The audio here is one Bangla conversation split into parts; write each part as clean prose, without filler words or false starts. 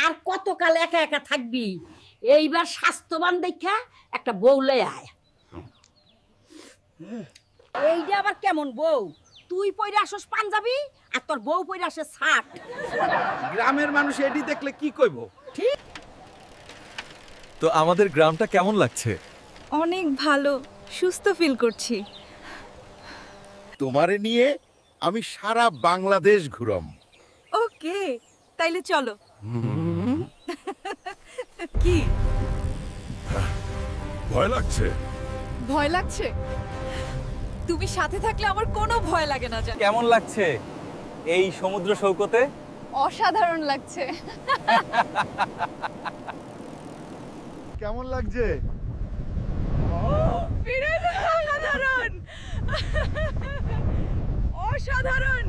আর কতকাল একা একা থাকবি? এইবার স্বাস্থ্যবান দেখা একটা বউ লয়ে আয়। এইটা আবার কেমন বউ? তুই পইরা আসস পাঞ্জাবি আর তোর বউ পইরা আসে শার্ট। গ্রামের মানুষ এডি দেখলে কি কইব? তো আমাদের গ্রামটা কেমন লাগছে? অনেক ভালো, সুস্থ ফিল করছি। তোমারে নিয়ে আমি সারা বাংলাদেশ ঘুরম। ওকে, তাইলে চলো। কি ভয় লাগছে? ভয় লাগছে? তুমি সাথে থাকলে আমার কোনো ভয় লাগে না জান। কেমন লাগছে এই সমুদ্র সৈকতে? অসাধারণ লাগছে। কেমন লাগছে? অসাধারণ, অসাধারণ।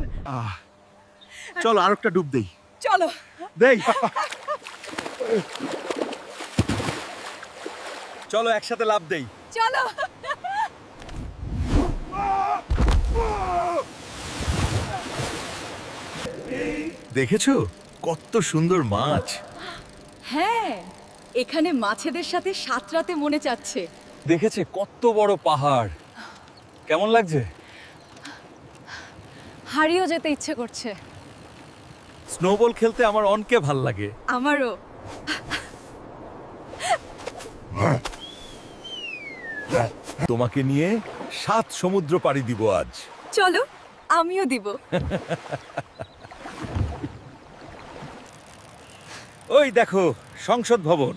চলো আরেকটা ডুব দেই। চলো। দেই। চলো একসাথে লাফ দেই। চলো। দেখেছো কত সুন্দর মাছ? হ্যাঁ, এখানে মাছেদের সাথে সাঁতরাতে মনে চাচ্ছে। দেখেছে কত বড় পাহাড়? কেমন লাগছে? হারিয়েও যেতে ইচ্ছে করছে। স্নোবল খেলতে আমার অনকে ভাল লাগে। আমারও। তোমাকে নিয়ে 7 সমুদ্র পাড়ি দিব আজ। চলো, আমিও দিব। ওই দেখো সংসদ ভবন।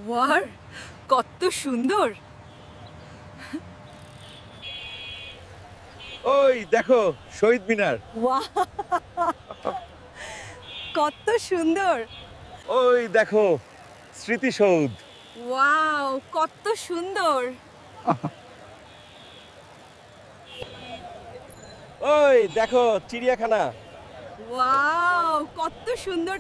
ওয়াও, কত সুন্দর। ওই দেখো শহীদ মিনার। ওয়াও, কত সুন্দর। ওই দেখো স্মৃতিসৌধ। ওয়াও, কত সুন্দর। ওই দেখো চিড়িয়াখানা। ওয়াও, কত সুন্দর।